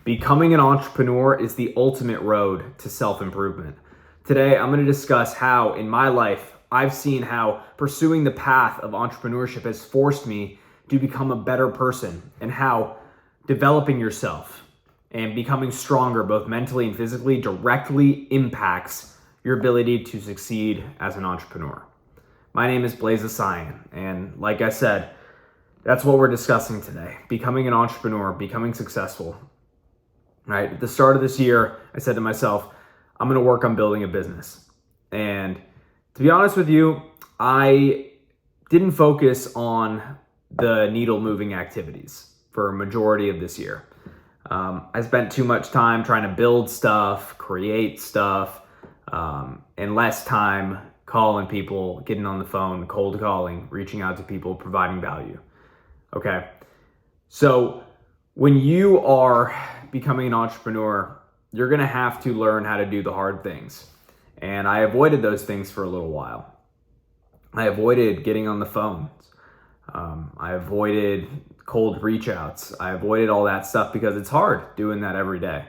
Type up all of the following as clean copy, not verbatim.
Becoming an entrepreneur is the ultimate road to self-improvement. Today, I'm going to discuss how, in my life, I've seen how pursuing the path of entrepreneurship has forced me to become a better person, and how developing yourself and becoming stronger, both mentally and physically, directly impacts your ability to succeed as an entrepreneur. My name is Blaze Asayan, and like I said, that's what we're discussing today. Becoming an entrepreneur, becoming successful. Right? At the start of this year, I said to myself, I'm going to work on building a business. And to be honest with you, I didn't focus on the needle moving activities for a majority of this year. I spent too much time trying to build stuff, create stuff, and less time calling people, getting on the phone, cold calling, reaching out to people, providing value. Okay. So when you are becoming an entrepreneur, you're going to have to learn how to do the hard things. And I avoided those things for a little while. I avoided getting on the phones. I avoided cold reach outs. I avoided all that stuff because it's hard doing that every day,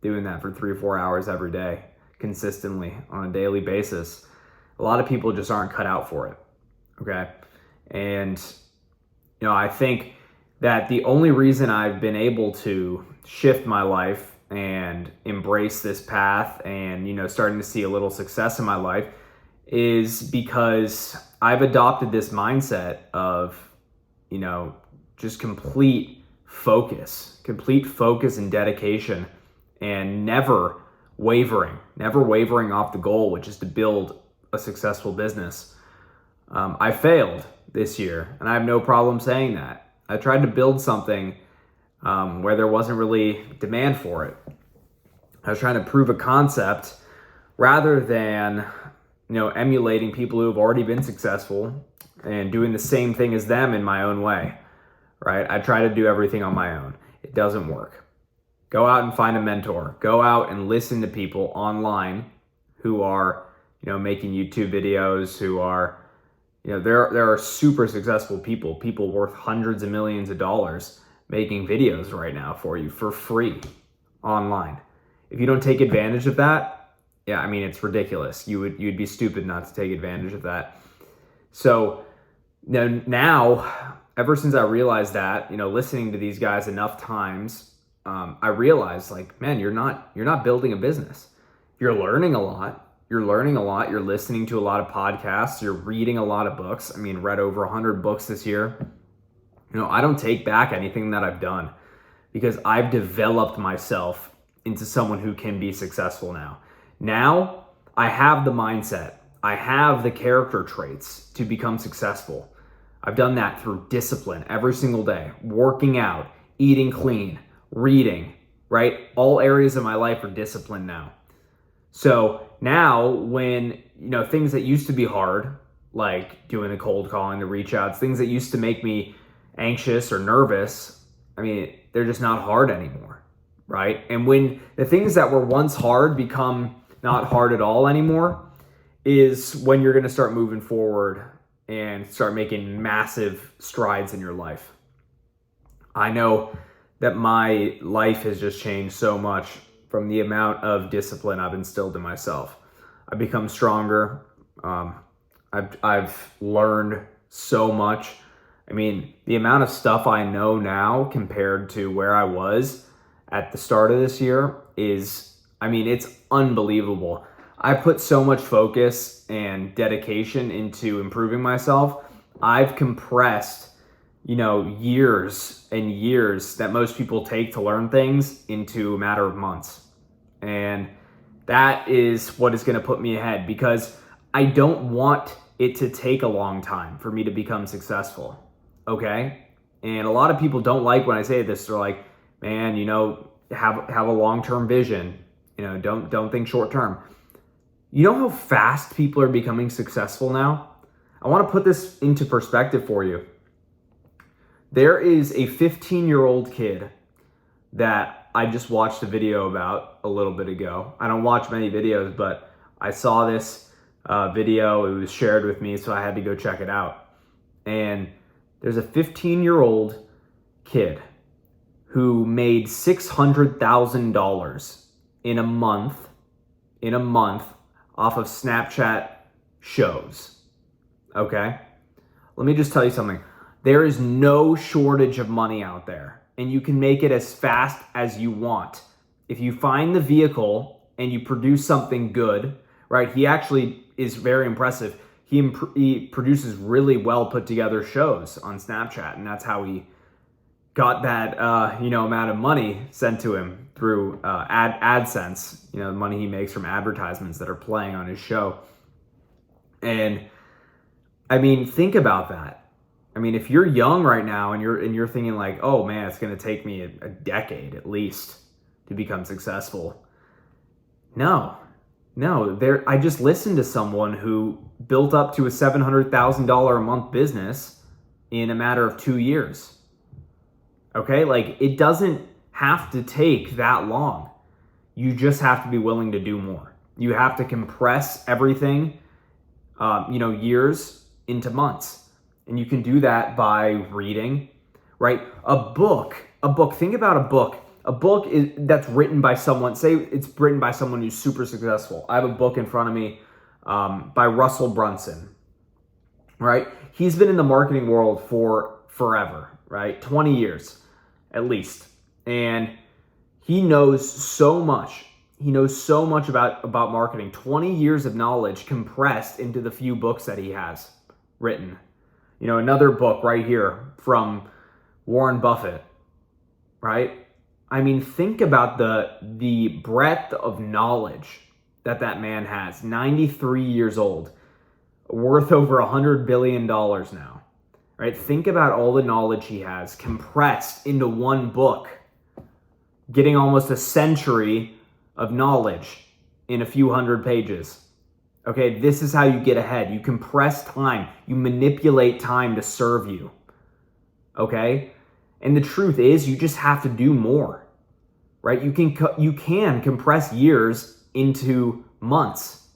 doing that for 3 or 4 hours every day, consistently on a daily basis. A lot of people just aren't cut out for it. Okay. And, I think that the only reason I've been able to shift my life and embrace this path and, starting to see a little success in my life is because I've adopted this mindset of, just complete focus and dedication, and never wavering off the goal, which is to build a successful business. I failed this year, and I have no problem saying that. I tried to build something where there wasn't really demand for it. I was trying to prove a concept rather than, emulating people who have already been successful and doing the same thing as them in my own way, right? I try to do everything on my own. It doesn't work. Go out and find a mentor. Go out and listen to people online who are, making YouTube videos, who are, there are super successful people worth hundreds of millions of dollars making videos right now for you for free online. If you don't take advantage of that, it's ridiculous. You'd be stupid not to take advantage of that. So now, ever since I realized that, listening to these guys enough times, I realized man, you're not building a business. You're learning a lot. You're listening to a lot of podcasts. You're reading a lot of books. Read over 100 books this year. I don't take back anything that I've done because I've developed myself into someone who can be successful now. Now I have the mindset. I have the character traits to become successful. I've done that through discipline every single day, working out, eating clean, reading, right? All areas of my life are disciplined now. So now when, things that used to be hard, like doing the cold calling, the reach outs, things that used to make me anxious or nervous, they're just not hard anymore, right? And when the things that were once hard become not hard at all anymore is when you're going to start moving forward and start making massive strides in your life. I know that my life has just changed so much from the amount of discipline I've instilled in myself. I've become stronger. I've learned so much. The amount of stuff I know now compared to where I was at the start of this year is, it's unbelievable. I put so much focus and dedication into improving myself. I've compressed, years and years that most people take to learn things into a matter of months. And that is what is going to put me ahead because I don't want it to take a long time for me to become successful. Okay? And a lot of people don't like when I say this. They're like, man, have a long-term vision. Don't think short-term. You know how fast people are becoming successful now? I want to put this into perspective for you. There is a 15-year-old kid that I just watched a video about a little bit ago. I don't watch many videos, but I saw this video. It was shared with me, so I had to go check it out. And there's a 15-year-old kid who made $600,000 in a month off of Snapchat shows. Okay? Let me just tell you something. There is no shortage of money out there, and you can make it as fast as you want. If you find the vehicle and you produce something good, right? He actually is very impressive. He produces really well put together shows on Snapchat, and that's how he got that amount of money sent to him through AdSense. The money he makes from advertisements that are playing on his show. And I mean, think about that. I mean, if you're young right now and you're thinking like, oh man, it's going to take me a decade at least to become successful. No. I just listened to someone who built up to a $700,000 a month business in a matter of 2 years. Okay, like it doesn't have to take that long. You just have to be willing to do more. You have to compress everything, years into months. And you can do that by reading, right? A book, think about a book. A book that's written by someone, say it's written by someone who's super successful. I have a book in front of me by Russell Brunson, right? He's been in the marketing world for forever, right? 20 years at least. And he knows so much. He knows so much about marketing. 20 years of knowledge compressed into the few books that he has written. Another book right here from Warren Buffett, right? I mean, think about the breadth of knowledge that man has. 93 years old, worth over $100 billion now, right? Think about all the knowledge he has compressed into one book, getting almost a century of knowledge in a few hundred pages. Okay, this is how you get ahead. You compress time. You manipulate time to serve you. Okay? And the truth is, you just have to do more. Right? You can compress years into months.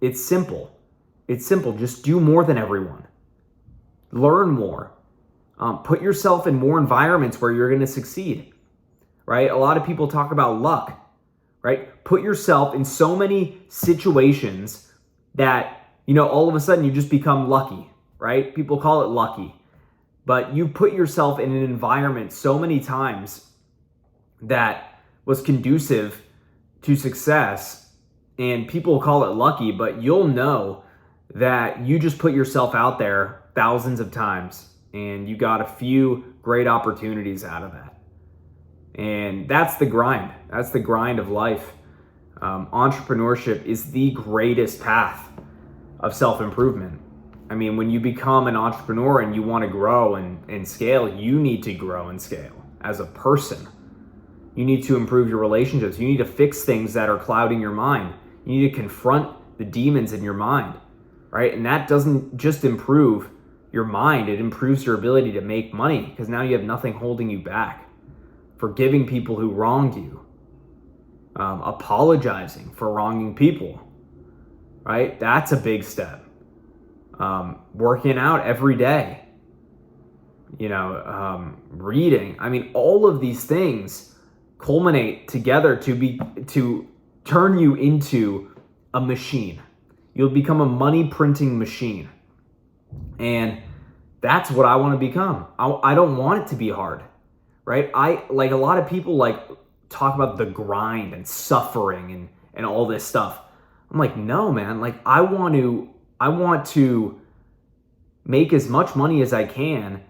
It's simple. Just do more than everyone. Learn more. Put yourself in more environments where you're going to succeed. Right? A lot of people talk about luck. Right? Put yourself in so many situations that, all of a sudden you just become lucky, right? People call it lucky. But you put yourself in an environment so many times that was conducive to success, and people call it lucky, but you'll know that you just put yourself out there thousands of times and you got a few great opportunities out of that. And that's the grind. That's the grind of life. Entrepreneurship is the greatest path of self-improvement. I mean, when you become an entrepreneur and you want to grow and scale, you need to grow and scale as a person. You need to improve your relationships. You need to fix things that are clouding your mind. You need to confront the demons in your mind, right? And that doesn't just improve your mind, it improves your ability to make money because now you have nothing holding you back. Forgiving people who wronged you. Apologizing for wronging people, right? That's a big step. Working out every day, reading. I mean, all of these things culminate together to turn you into a machine. You'll become a money printing machine. And that's what I want to become. I don't want it to be hard, right? A lot of people talk about the grind and suffering and all this stuff. I'm like, no, man. I want to make as much money as I can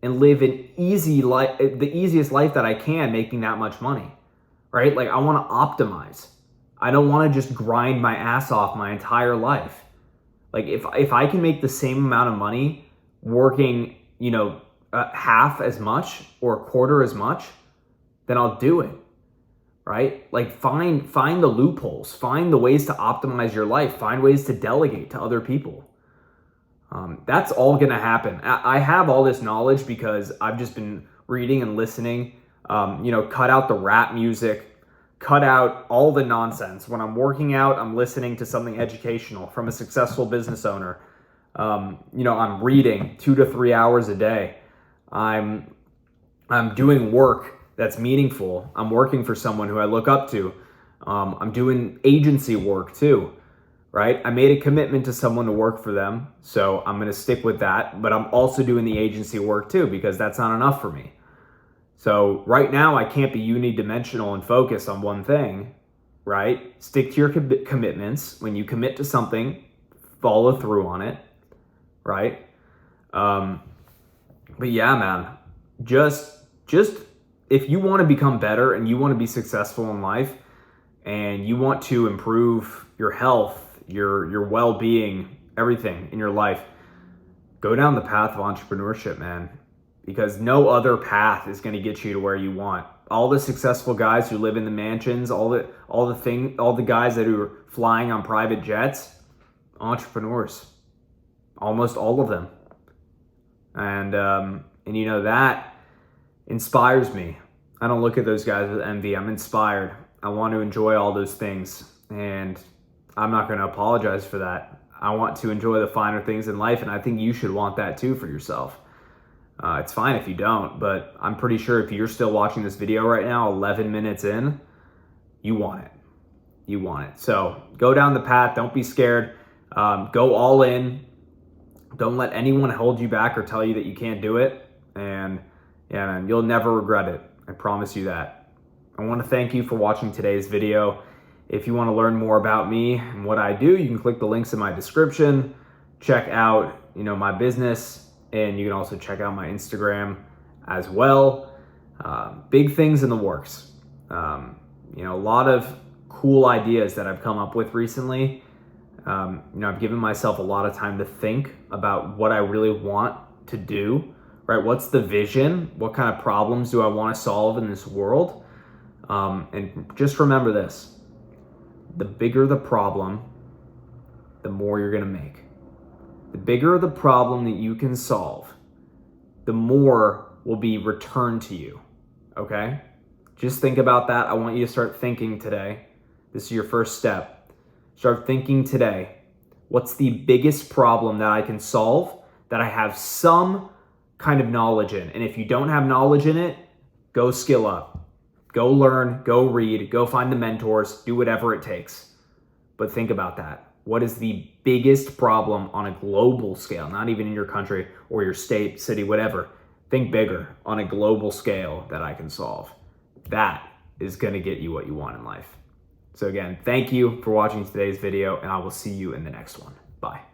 and live an easy life, the easiest life that I can, making that much money, right? I want to optimize. I don't want to just grind my ass off my entire life. If I can make the same amount of money working, half as much or a quarter as much, then I'll do it. Right? Find the loopholes, find the ways to optimize your life, find ways to delegate to other people. That's all going to happen. I have all this knowledge because I've just been reading and listening, cut out the rap music, cut out all the nonsense. When I'm working out, I'm listening to something educational from a successful business owner. I'm reading 2 to 3 hours a day. I'm doing work that's meaningful. I'm working for someone who I look up to. I'm doing agency work too, right? I made a commitment to someone to work for them, so I'm going to stick with that. But I'm also doing the agency work too, because that's not enough for me. So right now, I can't be unidimensional and focused on one thing, right? Stick to your commitments. When you commit to something, follow through on it, right? But yeah, man, just if you want to become better and you want to be successful in life and you want to improve your health, your well-being, everything in your life, go down the path of entrepreneurship, man, because no other path is going to get you to where you want. All the successful guys who live in the mansions, all the guys that are flying on private jets, entrepreneurs, almost all of them. And you know, that inspires me. I don't look at those guys with envy. I'm inspired. I want to enjoy all those things, and I'm not going to apologize for that. I want to enjoy the finer things in life, and I think you should want that too for yourself. It's fine if you don't, but I'm pretty sure if you're still watching this video right now, 11 minutes in, you want it. You want it. So go down the path. Don't be scared. Go all in. Don't let anyone hold you back or tell you that you can't do it. And yeah, man, you'll never regret it. I promise you that. I want to thank you for watching today's video. If you want to learn more about me and what I do, you can click the links in my description. Check out, my business, and you can also check out my Instagram as well. Big things in the works. A lot of cool ideas that I've come up with recently. I've given myself a lot of time to think about what I really want to do, right? What's the vision? What kind of problems do I want to solve in this world? And just remember this: the bigger the problem, the more you're going to make. The bigger the problem that you can solve, the more will be returned to you, okay? Just think about that. I want you to start thinking today. This is your first step. Start thinking today, what's the biggest problem that I can solve that I have some kind of knowledge in? And if you don't have knowledge in it, go skill up. Go learn, go read, go find the mentors, do whatever it takes. But think about that. What is the biggest problem on a global scale, not even in your country or your state, city, whatever? Think bigger on a global scale that I can solve. That is going to get you what you want in life. So again, thank you for watching today's video, and I will see you in the next one. Bye.